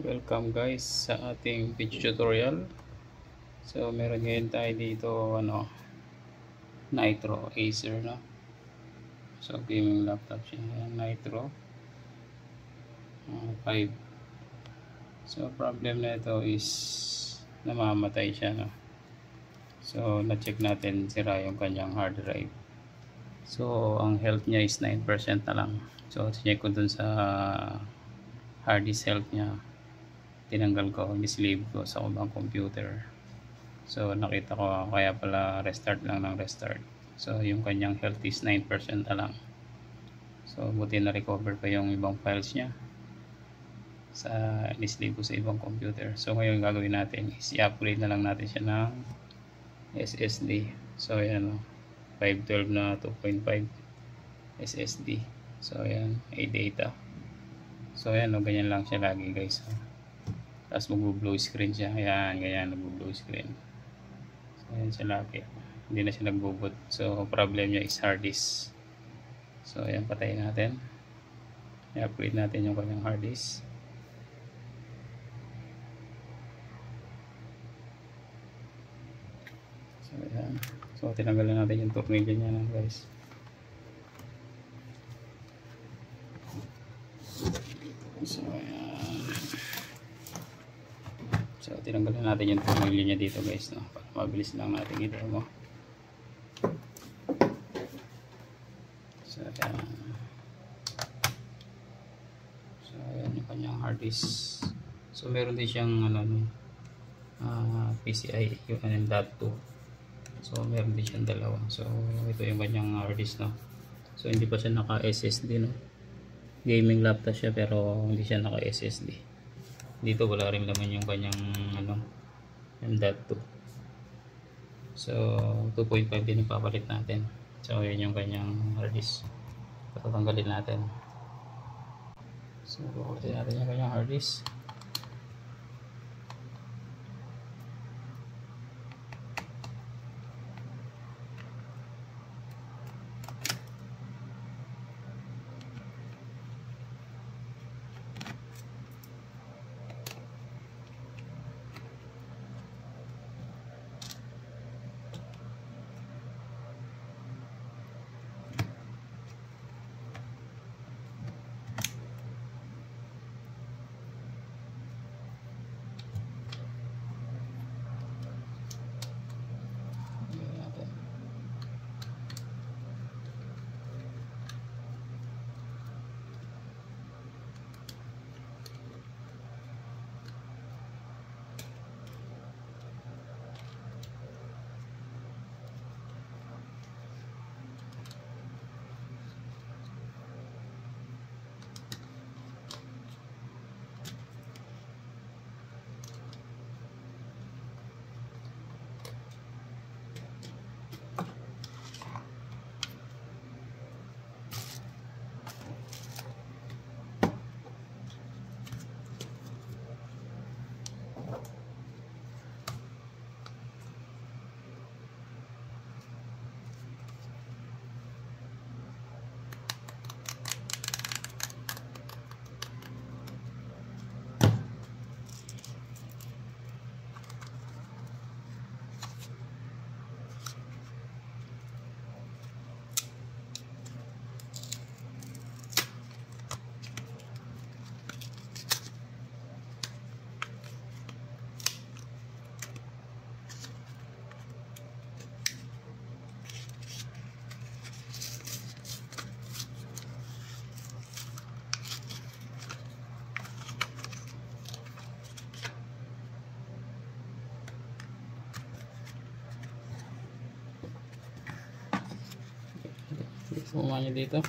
Welcome guys sa ating video tutorial. So meron ngayon tayo dito Nitro Acer, no. So gaming laptop siya. Ayan, Nitro 5. So problem na ito is namamatay siya, no. So na-check natin, sira yung kanyang hard drive. So ang health niya is 9% na lang. So check ko dun sa hard disk health niya, tinanggal ko, ni-sleeve ko sa ibang computer. So nakita ko kaya pala restart lang ng restart. So yung kanyang health is 9% na lang. So buti na recover pa yung ibang files niya sa ni-sleeve ko sa ibang computer. So ngayon gagawin natin is i-upgrade na lang natin siya ng SSD. So ayan, 512 na 2.5 SSD. So ayan, A-data. So ayan, ganyan lang siya lagi guys. Tapos mag-blow screen siya. Ayan, ganyan, nag-blow screen. So ayan siya lagi. Hindi na siya nag-boot. So problem niya is hard disk. So ayan, patayin natin. I-upgrade natin yung kanyang hard disk. So ayan. So tinanggalan natin yung tornilyo niya na guys. So ayan. So tinanggalan natin yung tornilyo niya dito guys, no, para mabilis lang natin i-demo. So ayan. So ayan yung kanyang hard disk. So meron din siyang PCI UNM.2. So meron din siyang dalawa. So ito yung kanyang hard disk, no. So hindi pa siya naka SSD, no. Gaming laptop siya pero hindi siya naka SSD. Dito wala rin naman yung kanyang M.2. So 2.5 din ipapalit natin. So yan yung kanyang hard disk. Tatanggalin natin. So kukunin natin yung kanyang hard disk. Sumama niya dito.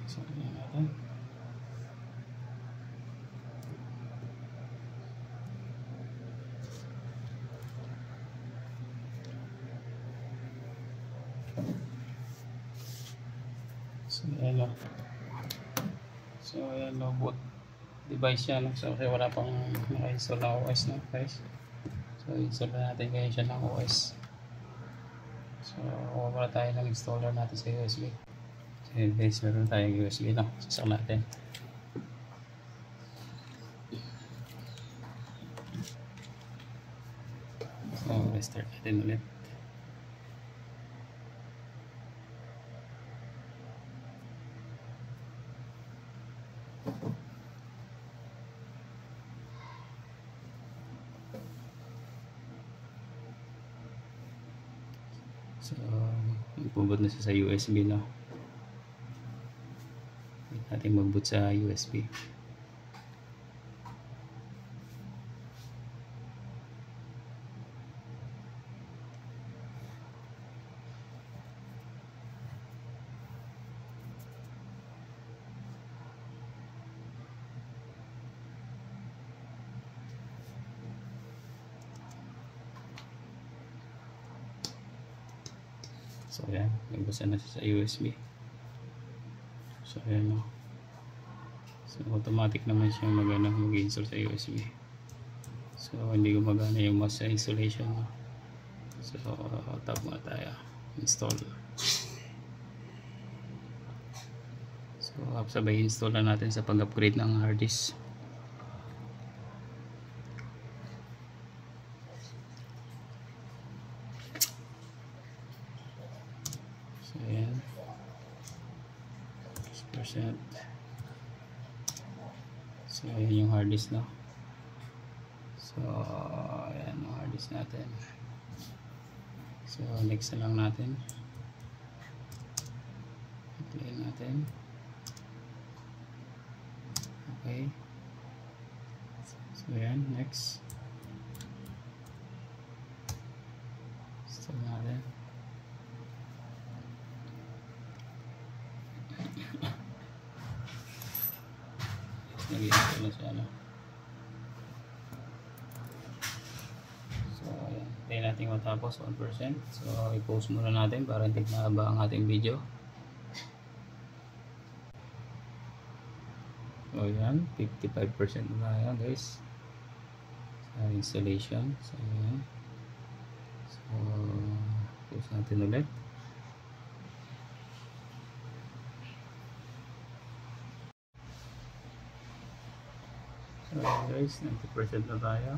So, yan natin. So, ayan o. So, ayan o, boot device yan. So, kasi wala pang naka-install na OS na guys. So, install na natin ngayon siya ng OS. So, wala tayo ng installer natin sa USB. So, yun guys, meron tayong USB na. Sasak natin. So, restart natin ulit. So, ipubot na siya sa USB na. Hindi natin mag-boot sa USB. So ayan, nagbasa na siya sa USB. So ayan o. So automatic naman siya mag-install sa USB. So hindi gumagana yung mouse sa installation. So tap muna tayo. Install. So sabay install na natin sa pag-upgrade ng hard disk. So ayan. 6%. So ayan yung hard disk na. So ayan yung hard disk natin. So next na lang natin. Play natin. Okay. So ayan, next. Install natin. Nag-install na siya, no? So ayan, tayo natin matapos 1%. So i-post muna natin para hindi mahaba ang ating video. So ayan, 55% na tayo guys sa installation. So ayan. So post natin ulit. So ayan guys, 90% na tayo.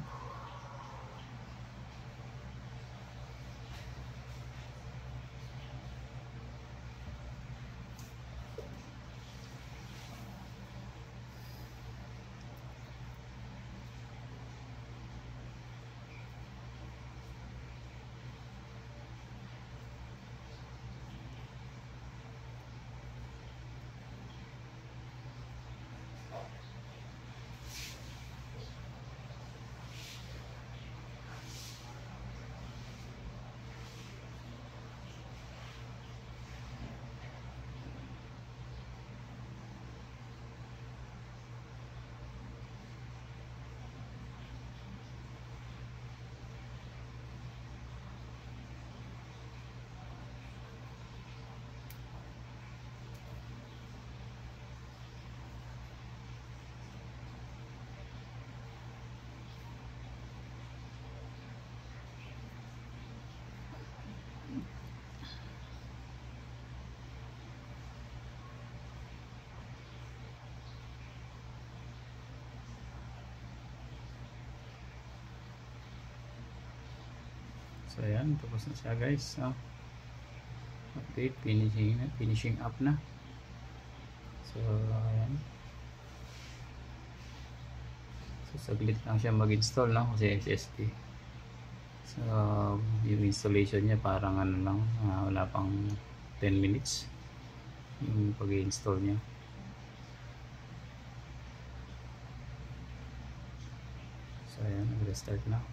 So ayan, tapos na siya guys. Update, finishing up na. So ayan. So saglit lang siya mag-install, no? Kasi SSD. So yung installation niya parang ano lang, wala pang 10 minutes yung pag-install niya. So ayan, nag-restart na.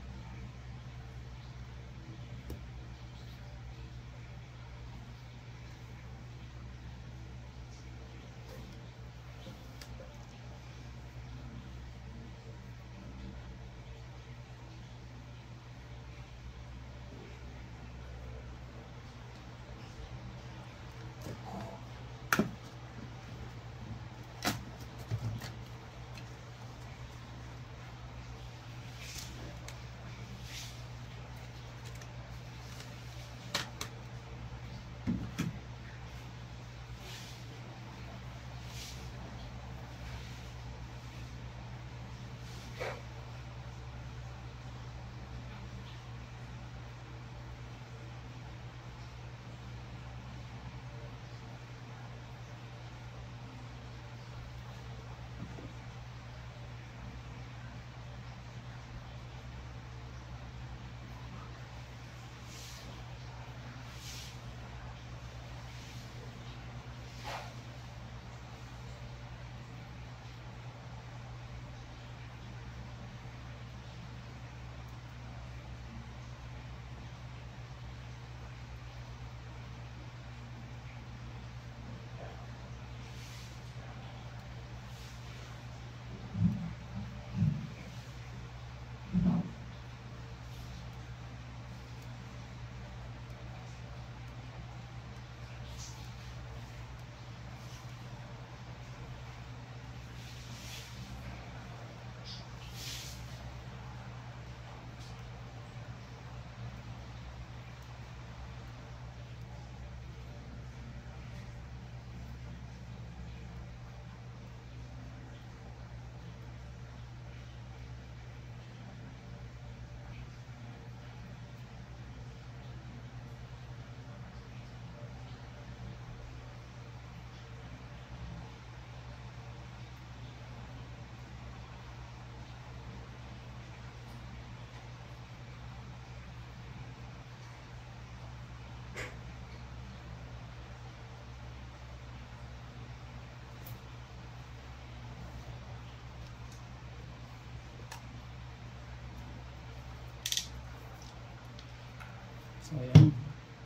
So ayan,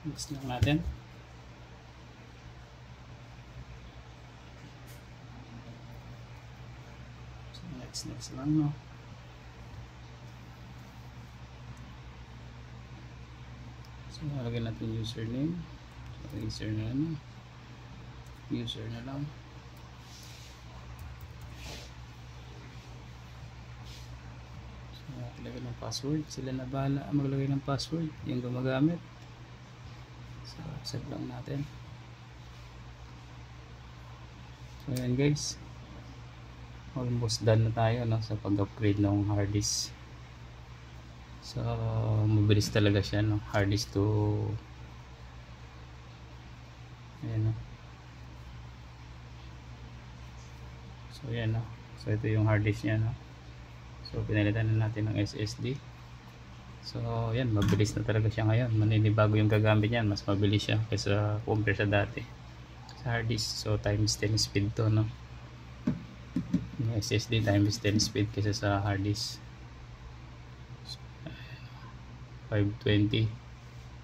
next lang natin. So next lang, no. So nalagyan natin username. So user na lang, user na lang. Maglagay ng password, sila na bahala maglagay ng password, yung gumagamit. So accept lang natin. So ayan guys, almost done na tayo, no, sa pag-upgrade ng hard disk. So mabilis talaga siya, no, hard disk to ayan, no. So ayan, no, so ito yung hard disk nya, no. So pinalitan na natin ng SSD. So yan, mabilis na talaga siya ngayon. Maninibago yung gagamit niyan, mas mabilis siya kaysa compare sa dati sa hard disk. So times 10 speed to, no. Yung SSD times 10 speed kaysa sa hard disk. So, 520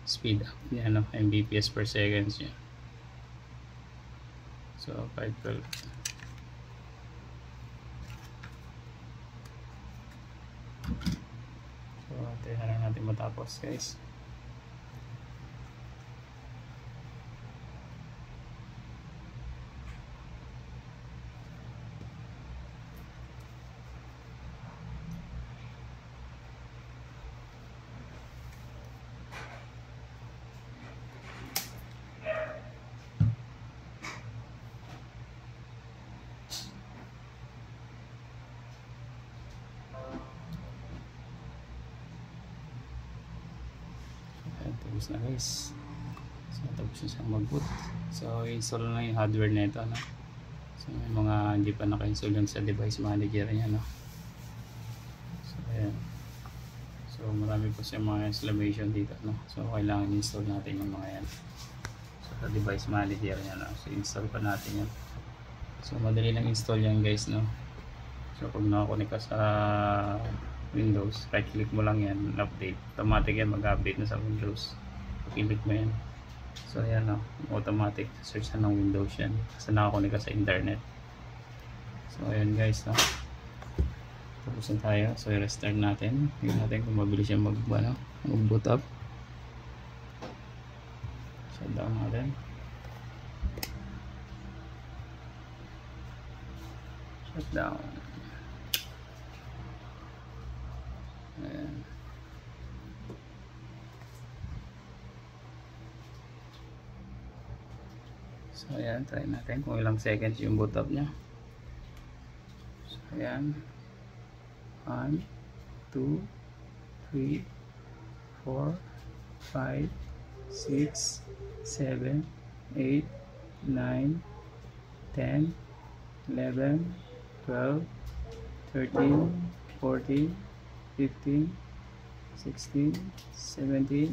speed up niya, no, Mbps per seconds niya. So 512. So, tingnan lang natin matapos, guys. Tapos na guys. So tapos na siyang mag-boot. So install na yung hardware na ito, no? So may mga hindi pa naka-install yun sa device manager niya, no? So ayan. So marami po siya mga installation dito, no? So kailangan install natin yung mga yan. So sa device manager niya, no? So install pa natin yan. So madali lang install yan guys, no? So pag nakakunik ka sa Windows, right click mo lang yan, update, automatic yan, mag-update na sa Windows. Click mo yan. So ayan, no, automatic search na ng Windows yan kasi nakakunik ka sa internet. So ayan guys, no, tapos na tayo. So i-restart natin, tingnan natin kung mabilis siya mag-boot up. Shutdown natin. Shutdown. Ayan. So ayan, try natin kung ilang seconds yung boot up nya. So ayan, 1, 2, 3, 4, 5, 6, 7, 8, 9, 10, 11, 12, 13, 14, 15, 16, 17,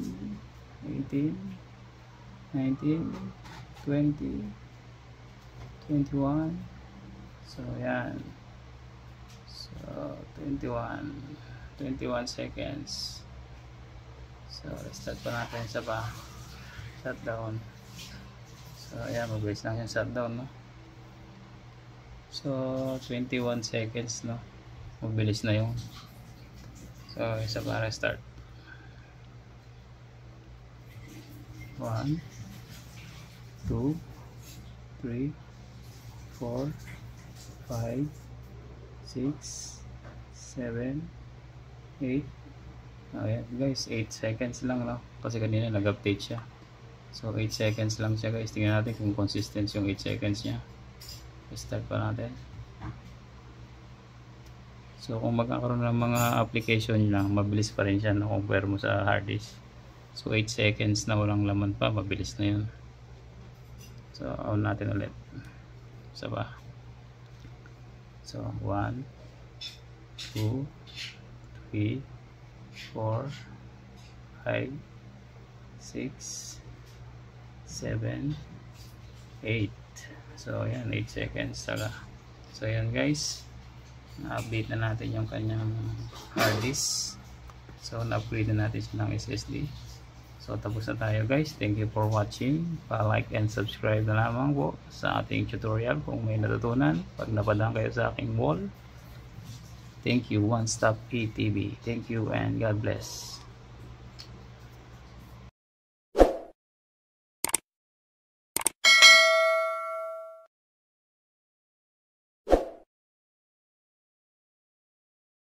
18, 19, 20, 21. So yan. So 21 seconds. So restart pa natin sa shutdown. So ayan, mabilis lang yung shutdown, no. So 21 seconds, no, mabilis na yung. So isa pa restart. 1, 2, 3, 4, 5, 6, 7, 8. Ayan guys, 8 seconds lang, no, kasi kanina nag-update siya. So 8 seconds lang siya guys. Tingnan natin kung consistent yung 8 seconds nya. Start pa natin. So kung magkakaroon ng mga application lang, mabilis pa rin siya, no, compare mo sa hard disk. So 8 seconds na walang laman pa, mabilis na yun. So on natin ulit. Isa pa. So 1, 2, 3, 4, 5, 6, 7, 8. So ayan, 8 seconds talaga. So ayan guys, na-update na natin yung kanyang hard disk. So na-upgrade na natin siya ng SSD. So tapos na tayo guys. Thank you for watching. Pa-like and subscribe na lamang po sa ating tutorial kung may natutunan. Pag napadaan kayo sa aking wall. Thank you, One Stop ATV. Thank you and God bless.